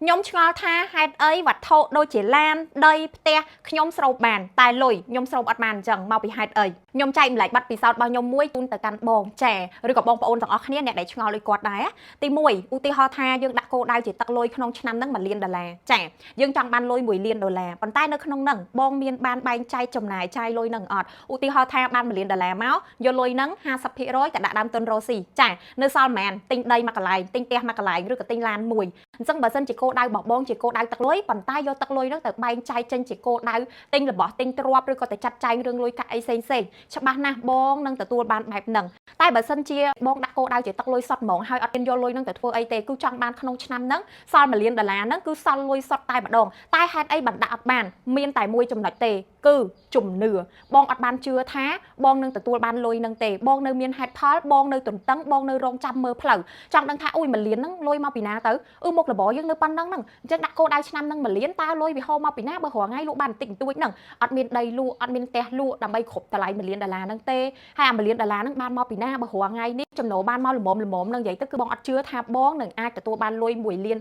ខ្ញុំឆ្ងល់ថាហេតុអីវត្ថុដូចជាឡានដីផ្ទះខ្ញុំស្រូបបានតែលុយខ្ញុំស្រូបអត់បានអញ្ចឹងមកពីហេតុអីខ្ញុំចែកម្លែកបាត់ពិសោធន៍របស់ខ្ញុំមួយជូនទៅកាន់បងចាឬក៏បងប្អូនទាំងអស់គ្នាអ្នកដែលឆ្ងល់ដូចគាត់ដែរទី1ឧទាហរណ៍ថាយើងដាក់គោលដៅជាទឹកលុយក្នុងឆ្នាំហ្នឹង$1 លានចាយើងចង់បានលុយ$1 លានប៉ុន្តែនៅក្នុងហ្នឹងបងមានបានបែងចែកចំណាយចាយលុយហ្នឹងអត់ឧទាហរណ៍ថាបាន$1 លានមកយកលុយហ្នឹង50%ទៅដាក់ដើមទុនរស់ស៊ីចានៅសល់មិនទិញដីមួយកន្លែងទិញផ្ទះមួយកន្លែងឬក៏ទិញឡានមួយអញ្ចឹងបើសិនជាគោលដៅរបស់បងជាគោលដៅទឹកលុយប៉ុន្តែយកទឹកលុយហ្នឹងទៅបែងចែកចេញជាគោលដៅទិញរបស់ទិញទ្រព្យឬក៏ទៅចាត់ចែងរឿងលុយកាក់អីផ្សេងច្បាស់ណាស់បងនឹងទទួលបានបែបហ្នឹងតែបើសិនជាបងដាក់គោលដៅជាទឹកលុយសុទ្ធហ្មងហើយអត់មានយកលុយហ្នឹងទៅធ្វើអីទេគឺចង់បានក្នុងឆ្នាំហ្នឹងសល់$1 លានហ្នឹងគឺសល់លុយសុទ្ធតែម្ដងតែហេតុអីបណ្ដាក់អត់បានមានតែមួយចំណុចទេគឺជំនឿបងអត់បានជឿថាបងនឹងទទួលបានលុយហ្នឹងទេបងនៅមានហេតុផលបងនៅទន្ទឹងបងនៅរងចាំមើលផ្លូវចង់ដឹងថាអូយ$1 លានហ្នឹងលុយមកពីណាទៅមុខរបរយើងនៅប៉ុណ្ណឹងហ្នឹងអញ្ចឹងដាក់គោលដៅឆ្នាំហ្នឹង$1 លានតើលុយវាហូរមកពីណាបើរងថ្ងៃលក់បានបន្តិចបន្តួចហ្នឹងអត់មានដីលក់អត់មានផ្ទះលក់ដើម្បីគ្រប់តម្លៃ$1 លានហ្នឹងទេហើយអា$1 លានហ្នឹងបានមកពីណាបើរងថ្ងៃនេះចំណូលបានមកល្មមនឹងនិយាយទៅគឺបងអត់ជឿថាបងនឹងអាចទទួលបានលុយ$1 លាន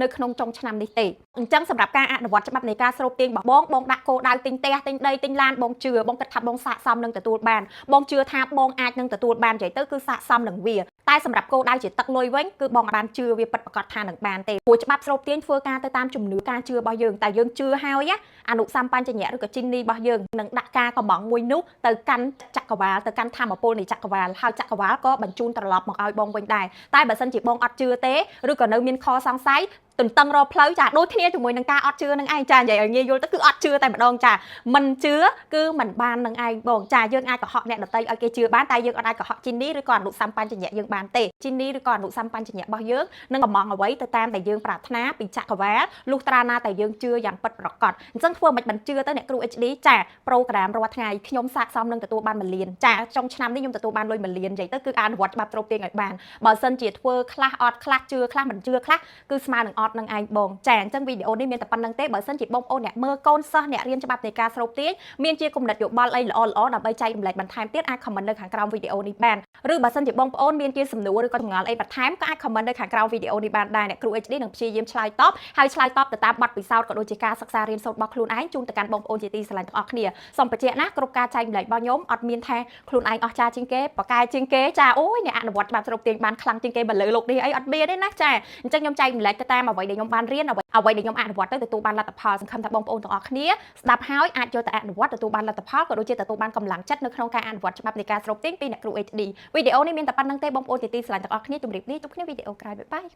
នៅក្នុងចុងឆ្នាំនេះទេអញ្ចឹងសម្រាប់ការអនុវត្តច្បាប់នៃការស្រូបទាញរបស់បងដាក់គោលដៅទិញផ្ទះទិញដីទិញឡានបងជឿបងគិតថាបងស័ក្តិសមនឹងទទួលបានបងជឿថាបងអាចនឹងទទួលបាននិយាយទៅគឺស័ក្តិសមនឹងវាតែសម្រាប់គោលដៅជាទឹកលុយវិញគឺបងបានជឿវាពិតប្រាកដថានឹងបានទេព្រោះច្បាប់ស្រូបទាញធ្វើការទៅតាមជំនឿការជឿរបស់យើងតែយើងជឿហើយអនុសម្បញ្ញៈឬក៏ជីនីរបស់យើងនឹងដាក់ការកំងមួយនោះទៅកាន់ចក្រវាលទៅកាន់ធម្មពលនៃចក្រវាលហើយចក្រវាលក៏បញ្ជូនត្រឡប់មកឲ្យបងវិញដែរតែបើសិនជាបងអត់ជឿទេឬក៏នៅមានខសង្ស័យទន្ទឹងរកផ្លូវចាដូចគ្នាជាមួយនឹងការអត់ជឿនឹងឯងចានិយាយឲ្យងាយយល់ទៅគឺអត់ជឿតែម្ដងចាមិនជឿគឺមិនបាននឹងឯងបងចាយើងអាចកុហកអ្នកដទៃឲ្យគេជឿបានតែយើងអត់អាចកុហកជីនីឬក៏អនុសម្បញ្ញៈយើងបានទេជីនីឬក៏អនុសម្បញ្ញៈរបស់យើងនឹងកំងអ្វីទៅតាមតែយើងប្រាថ្នាពីចក្រវាលលុះត្រាណាតែយើងជឿយ៉ាងពិតប្រាកដអញ្ចឹងធ្វើមិនជឿទៅអ្នកគ្រូ HD ចាប្រូក្រាមរាល់ថ្ងៃខ្ញុំស័ក្តិសមនឹងទទួលបាន$1 លានចាចុងឆ្នាំនេះខ្ញុំទទួលបានលុយ$1 លាននិយាយទៅគឺអនុវត្តច្បាប់ត្រូវទាញឲ្យបានបើសិនជាធ្វើខ្លះអត់ខ្លះជឿខ្លះមិនជឿខ្លះគឺស្មើនឹងអត់នឹងឯងបងចាអញ្ចឹងវីដេអូនេះមានតែប៉ុណ្្នឹងទេបើសិនជាបងប្អូនអ្នកមើលកូនសិស្សអ្នករៀនច្បាប់នៃការស្រូបទាញមានជាគំនិតយោបល់អីល្អៗដើម្បីចែករំលែកបន្ថែមទៀតអាច comment នៅខាងក្រោមវីដេអូនេះបានឬបើសិនជាបងប្អូនមានជាសំណួរឬក៏ចម្ងល់អីបន្ថែមក៏អាច comment នៅខាងក្រោមវីដេអូនេះបានដែរអ្នកគ្រូ HD នឹងព្យាយាមឆ្លើយតបហើយឆ្លើយតបទៅតាមបទពិសោធន៍ក៏ដូចជាការសិក្សារៀនសូត្ររបស់ខ្លួនឯងជូនទៅកាន់បងប្អូនជាទីស្រឡាញ់ទាំងអស់គ្នាសូមបញ្ជាក់ណាគ្រប់ការចែករំលែករបស់ខ្ញុំអត់មានថាខ្លួនឯងអស្ចារ្យជាងគេប៉ាកែជាងគេចាអូយអ្នកអនុវត្តច្បាប់ស្រូបទាញបានខ្លាំងជាងគេបើលើលោកនេះអីអត់មានទេណាចាអញ្ចឹងខ្ញុំចែករំលែកទៅតាមអ្វីដែលខ្ញុំបានរៀនអ្វីដែលខ្ញុំអនុវត្តទៅទទួលបានលទ្ធផលសង្ឃឹមថាបងប្អូនទាំងអស់គ្នាស្ដាប់ហើយអាចយកទៅអនុវត្តទទួលបានលទ្ធផលក៏ដូចជាទទួលបានកម្លាំងចិត្តនៅក្នុងការអនុវត្តច្បាប់នៃការស្រូបទាញពីអ្នកគ្រូ HD វីដេអូនេះមានតែប៉ុណ្្នឹងទេបងប្អូនជាទីស្រឡាញ់ទាំងអស់គ្នាជម្រាបលាជួបគ្នាវីដេអូក្រោយបាយបាយ